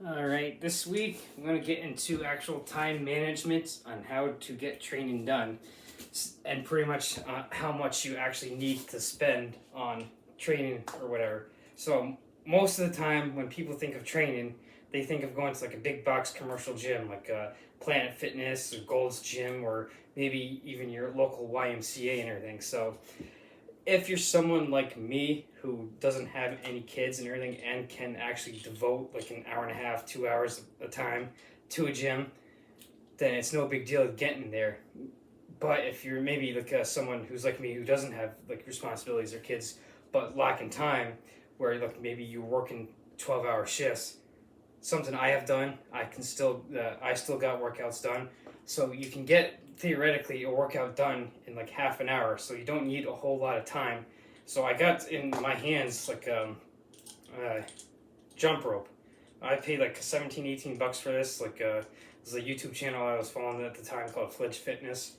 Alright, this week I'm going to get into actual time management on how to get training done and pretty much how much you actually need to spend on training or whatever. So, most of the time when people think of training, they think of going to like a big box commercial gym like Planet Fitness or Gold's Gym or maybe even your local YMCA and everything. So, if you're someone like me who doesn't have any kids and everything and can actually devote like an hour and a half, 2 hours a time to a gym, then it's no big deal getting there. But if you're maybe like someone who's like me who doesn't have like responsibilities or kids but lacking time, where like maybe you're working 12-hour shifts, something I have done, I still got workouts done, so you can get theoretically a workout done in like half an hour, so you don't need a whole lot of time. So I got in my hands like jump rope. I paid like 17, 18 bucks for this. There's a YouTube channel I was following at the time called Fledge Fitness.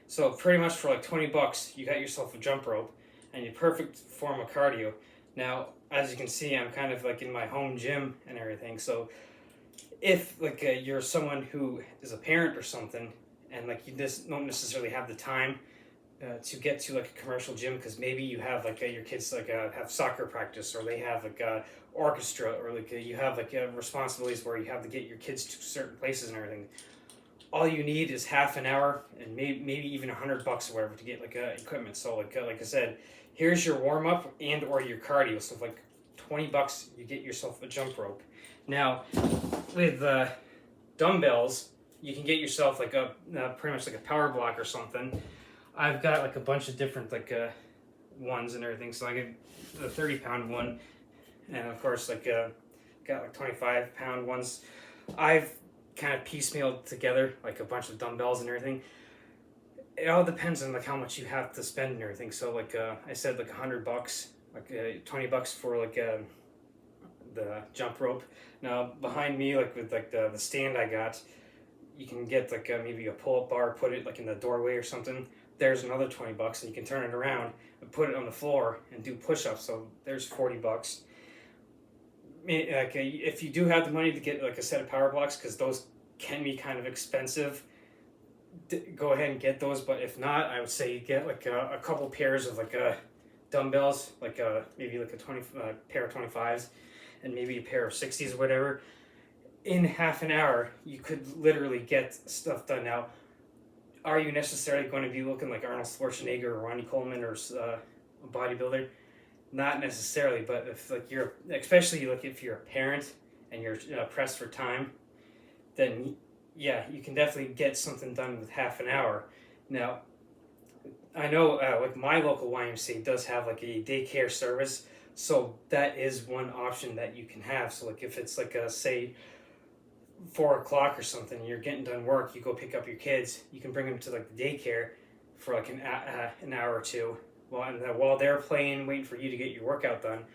So pretty much for like 20 bucks, you got yourself a jump rope and your perfect form of cardio. Now, as you can see, I'm kind of like in my home gym and everything. So if like you're someone who is a parent or something and like you just don't necessarily have the time to get to like a commercial gym because maybe you have like your kids like have soccer practice or they have like orchestra or like you have like responsibilities where you have to get your kids to certain places and everything. All you need is half an hour and maybe even $100 or whatever to get like equipment. So like I said, here's your warm up and or your cardio. So like 20 bucks, you get yourself a jump rope. Now with dumbbells, you can get yourself like a pretty much like a power block or something. I've got like a bunch of different like ones and everything. So I get the 30-pound one, and of course like got like 25-pound ones. I've kind of piecemealed together like a bunch of dumbbells and everything. It all depends on like how much you have to spend and everything. So like I said, like $100, like 20 bucks for like the jump rope. Now behind me, like with like the stand I got, you can get like maybe a pull-up bar, put it like in the doorway or something. There's another 20 bucks, and you can turn it around and put it on the floor and do push-ups. So there's 40 bucks. Like if you do have the money to get like a set of power blocks, because those can be kind of expensive, go ahead and get those. But if not, I would say you get like a couple pairs of like dumbbells, like maybe like a 20 pair of 25s and maybe a pair of 60s or whatever. In half an hour, you could literally get stuff done. Now, are you necessarily going to be looking like Arnold Schwarzenegger or Ronnie Coleman or a bodybuilder? Not necessarily, but if like you're, especially like if you're a parent and you're pressed for time, then yeah, you can definitely get something done with half an hour. Now, I know like my local YMCA does have like a daycare service, so that is one option that you can have. So like if it's like a say 4 o'clock or something, you're getting done work, you go pick up your kids, you can bring them to like the daycare for like an hour or two. Well, and while they're playing, waiting for you to get your workout done,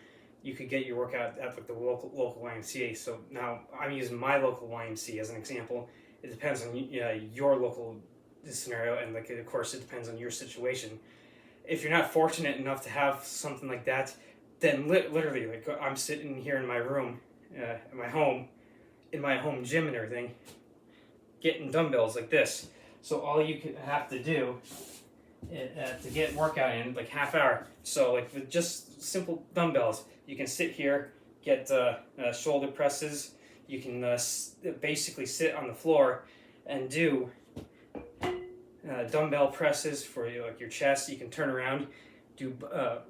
you could get your workout at like the local YMCA. So now I'm using my local YMCA as an example. It depends on your local scenario, and like of course it depends on your situation. If you're not fortunate enough to have something like that, then literally like I'm sitting here in my room, in my home gym and everything, getting dumbbells like this. So all you could have to do to get workout in like half hour. So like with just simple dumbbells, you can sit here, get shoulder presses. You can basically sit on the floor and do dumbbell presses for like your chest. You can turn around, do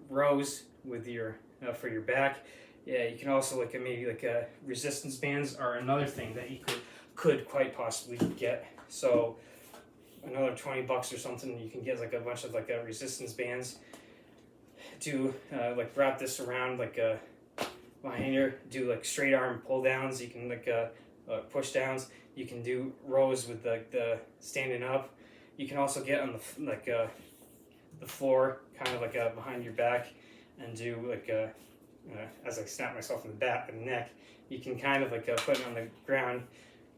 rows with your for your back. Yeah, you can also like maybe like resistance bands are another thing that you could quite possibly get. So another 20 bucks or something, you can get like a bunch of like resistance bands. Do like wrap this around like behind here. Do like straight arm pull downs. You can like push downs. You can do rows with the standing up. You can also get on the floor, kind of like behind your back, and do like as I snap myself in the back and neck. You can kind of like put it on the ground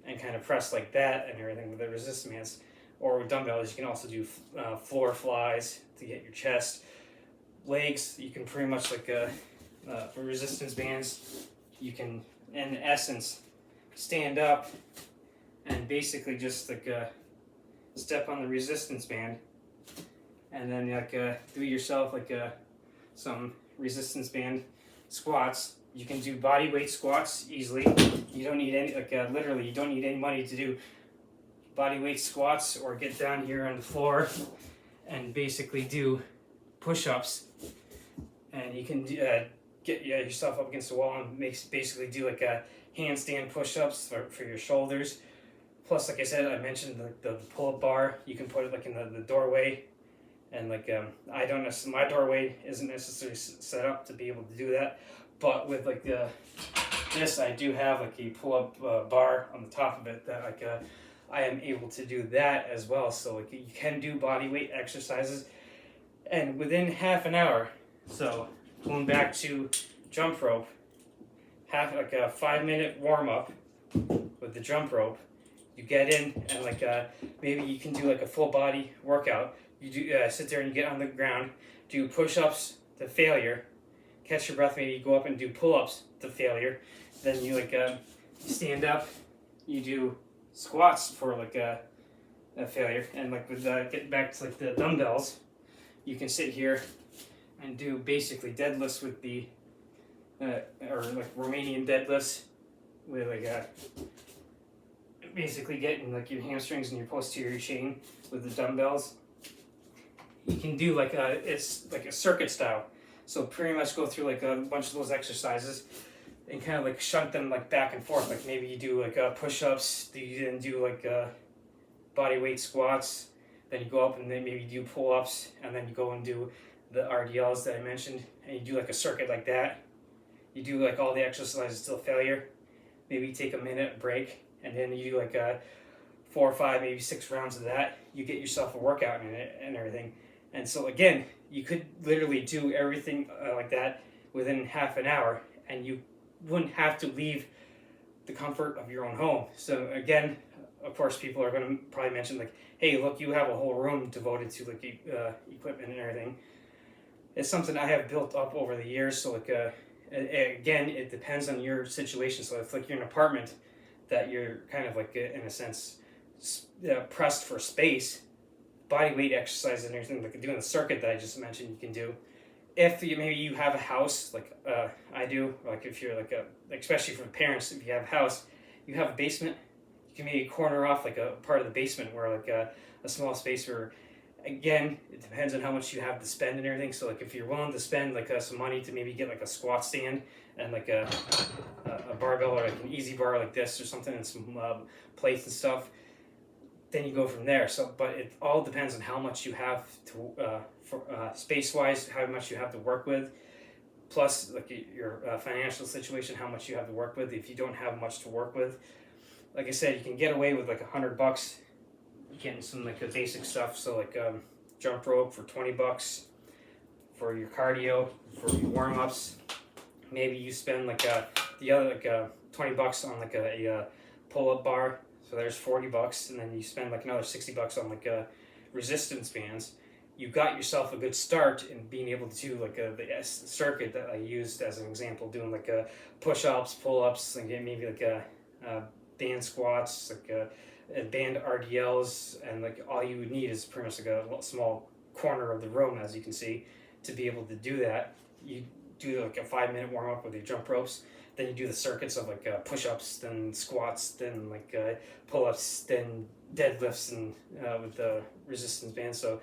and kind of press like that and everything with the resistance bands. Or with dumbbells, you can also do floor flies to get your chest. Legs, you can pretty much like for resistance bands, you can, in essence, stand up and basically just like step on the resistance band, and then like do yourself like some resistance band squats. You can do body weight squats easily. You don't need any literally you don't need any money to do body weight squats, or get down here on the floor and basically do push-ups. And you can get yourself up against the wall and basically do like a handstand push-ups for your shoulders. Plus, like I said, I mentioned the pull-up bar. You can put it like in the doorway, and like I don't necessarily, my doorway isn't necessarily set up to be able to do that, but with like this, I do have like a pull-up bar on the top of it that like I am able to do that as well. So like you can do body weight exercises, and within half an hour. So going back to jump rope, have like a 5-minute warm up with the jump rope. You get in and like maybe you can do like a full body workout. You do sit there and you get on the ground, do push-ups to failure, catch your breath, maybe you go up and do pull-ups to failure. Then you like stand up, you do squats for like a failure, and like with getting back to like the dumbbells, you can sit here and do basically deadlifts with the or like Romanian deadlifts with like basically getting like your hamstrings and your posterior chain with the dumbbells. You can do like it's like a circuit style, so pretty much go through like a bunch of those exercises and kind of like shunt them like back and forth. Like maybe you do like push-ups, you then do like body weight squats, then you go up and then maybe you do pull-ups, and then you go and do the RDLs that I mentioned, and you do like a circuit like that. You do like all the exercises till failure. Maybe you take a minute break, and then you do like 4 or 5, maybe 6 rounds of that. You get yourself a workout in it and everything. And so again, you could literally do everything like that within half an hour, and you wouldn't have to leave the comfort of your own home. So again, of course, people are going to probably mention like, hey, look, you have a whole room devoted to like equipment and everything. It's something I have built up over the years. So like again, it depends on your situation. So if like you're in an apartment that you're kind of like in a sense pressed for space, body weight exercise and everything like doing the circuit that I just mentioned, you can do. If maybe you have a house like I do, like if you're like especially for parents, if you have a house, you have a basement, you can maybe corner off like a part of the basement where like a small space where, again, it depends on how much you have to spend and everything. So like if you're willing to spend like some money to maybe get like a squat stand and like a barbell or like an easy bar like this or something, and some plates and stuff, then you go from there. So, but it all depends on how much you have to, space-wise, how much you have to work with, plus like your financial situation, how much you have to work with. If you don't have much to work with, like I said, you can get away with like $100, getting some like the basic stuff. So like jump rope for $20 for your cardio, for your warm-ups. Maybe you spend like the other like $20 on like a pull-up bar. So there's $40, and then you spend like another $60 on like resistance bands. You got yourself a good start in being able to do like the circuit that I used as an example, doing like push-ups, pull-ups, like maybe like band squats, like band RDLs, and like all you would need is pretty much like a small corner of the room, as you can see, to be able to do that. You do like a 5-minute warm-up with your jump ropes. Then you do the circuits of like push-ups, then squats, then like pull-ups, then deadlifts, and with the resistance band. So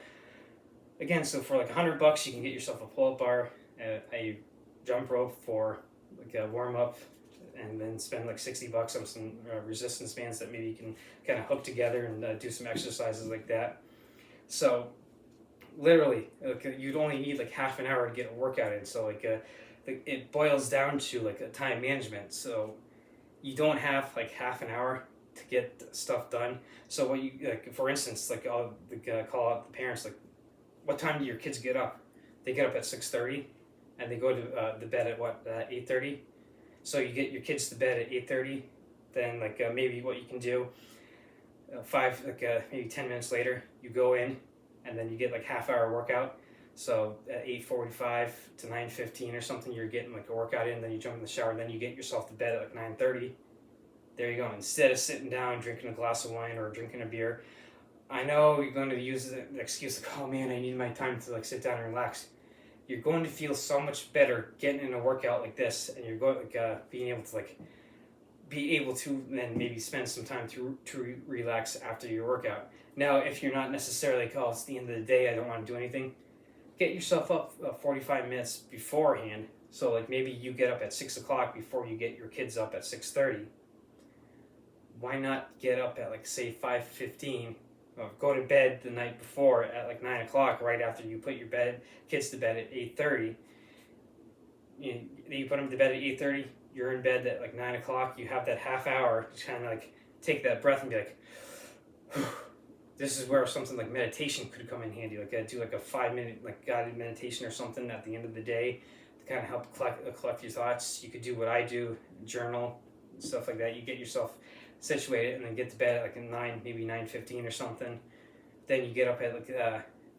again, so for like $100, you can get yourself a pull-up bar, a jump rope for like a warm-up, and then spend like $60 on some resistance bands that maybe you can kind of hook together and do some exercises like that. So literally, you'd only need like half an hour to get a workout in. So like it boils down to like a time management. So you don't have like half an hour to get stuff done. So what you like, for instance, like I'll call out the parents, like, what time do your kids get up? They get up at 6:30, and they go to the bed at what 8:30. So you get your kids to bed at 8:30. Then like maybe what you can do, maybe 10 minutes later, you go in, and then you get like half-hour workout. So at 8:45 to 9:15 or something, you're getting like a workout in. Then you jump in the shower. Then you get yourself to bed at like 9:30. There you go. Instead of sitting down, drinking a glass of wine or drinking a beer, I know you're going to use the excuse like, oh man, I need my time to like sit down and relax. You're going to feel so much better getting in a workout like this, and you're going being able to like be able to then maybe spend some time to relax after your workout. Now, if you're not necessarily like, oh, it's the end of the day, I don't want to do anything, get yourself up 45 minutes beforehand. So like maybe you get up at 6 o'clock before you get your kids up at 6:30. Why not get up at like say 5:15? Or go to bed the night before at like 9 o'clock, right after you put your kids to bed at 8:30. You put them to bed at 8:30. You're in bed at like 9 o'clock. You have that half hour to kind of like take that breath and be like, this is where something like meditation could come in handy. Like do like a 5-minute like guided meditation or something at the end of the day to kind of help collect your thoughts. You could do what I do, journal, stuff like that. You get yourself situated and then get to bed at like 9, maybe 9:15 or something. Then you get up at like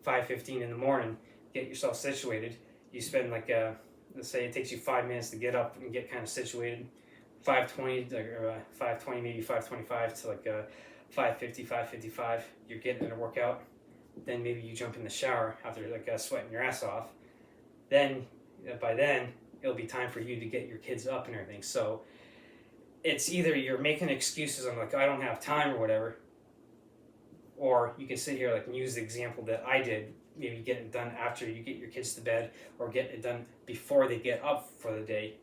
5:15 in the morning, get yourself situated. You spend like let's say it takes you 5 minutes to get up and get kind of situated. 5:20 or 5:20, maybe 5:25 to like 5:50, 5:55. You're getting in a workout. Then maybe you jump in the shower after like sweating your ass off. Then by then it'll be time for you to get your kids up and everything. So it's either you're making excuses on like I don't have time or whatever, or you can sit here like and use the example that I did. Maybe get it done after you get your kids to bed, or get it done before they get up for the day.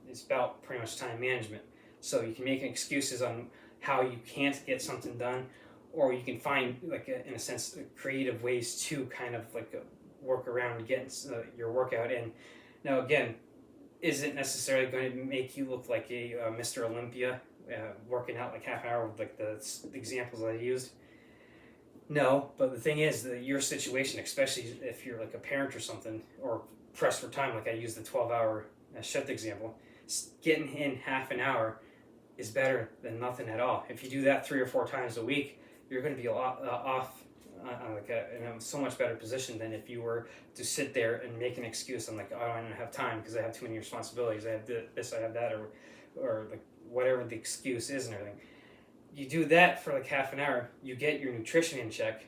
It's about pretty much time management. So you can make excuses on how you can't get something done, or you can find like in a sense creative ways to kind of like work around getting your workout in. Now again, is it necessarily going to make you look like a Mr. Olympia, working out like half an hour with like the examples I used? No, but the thing is that your situation, especially if you're like a parent or something, or pressed for time, like I used the 12-hour shift example, getting in half an hour is better than nothing at all. If you do that 3 or 4 times a week, you're going to be a lot off in a so much better position than if you were to sit there and make an excuse. I'm like, oh, I don't have time because I have too many responsibilities. I have this, I have that, or like whatever the excuse is and everything. You do that for like half an hour, you get your nutrition in check,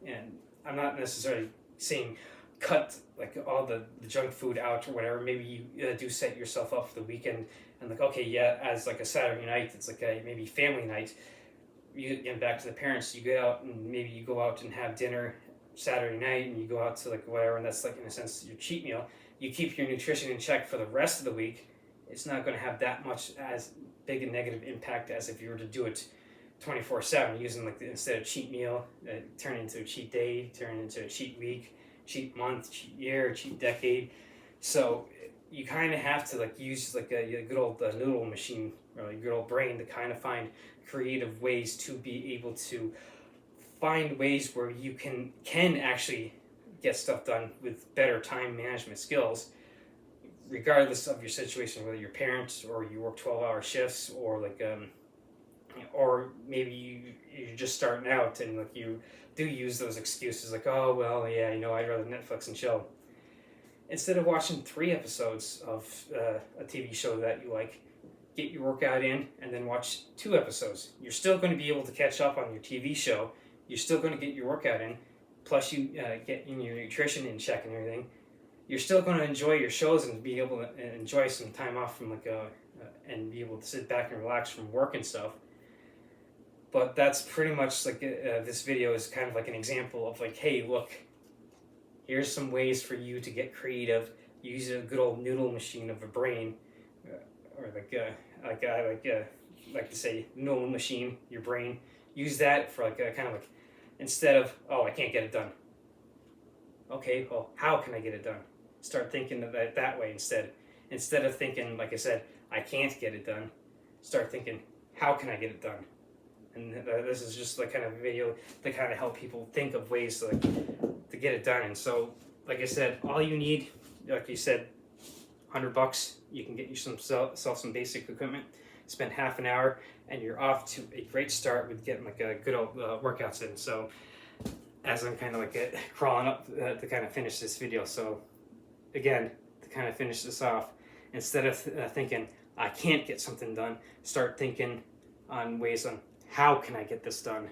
and I'm not necessarily saying cut like all the junk food out or whatever. Maybe you do set yourself up for the weekend and like, okay, yeah, as like a Saturday night, it's like a maybe family night. You get back to the parents, you get out and maybe you go out and have dinner Saturday night, and you go out to like whatever, and that's like in a sense your cheat meal. You keep your nutrition in check for the rest of the week. It's not going to have that much as big a negative impact as if you were to do it 24/7, using like instead of cheat meal, turn into a cheat day, turn into a cheat week, cheat month, cheat year, cheat decade. So you kind of have to like use like a good old noodle machine or a good old brain to kind of find creative ways to be able to find ways where you can actually get stuff done with better time management skills, regardless of your situation, whether you're parents or you work 12-hour shifts, or like or maybe you're just starting out and like you do use those excuses like, oh well, yeah, I'd rather Netflix and chill. Instead of watching 3 episodes of a TV show that you like, get your workout in and then watch 2 episodes. You're still going to be able to catch up on your TV show. You're still going to get your workout in, plus you get in your nutrition in check and everything. You're still going to enjoy your shows and be able to enjoy some time off from like and be able to sit back and relax from work and stuff. But that's pretty much like this video is kind of like an example of like, hey, look, here's some ways for you to get creative. Use a good old noodle machine of a brain, or like I like to say, noodle machine, your brain. Use that for like kind of like, instead of, oh, I can't get it done. Okay, well, how can I get it done? Start thinking of it that way instead. Instead of thinking, like I said, I can't get it done, start thinking, how can I get it done? And this is just like kind of a video to kind of help people think of ways to get it done. And so, like I said, all you need, like you said, $100, you can get yourself some basic equipment, spend half an hour, and you're off to a great start with getting like a good old workouts in. So as I'm kind of like crawling up to kind of finish this video, so again, to kind of finish this off, instead of thinking, I can't get something done, start thinking on ways on how can I get this done.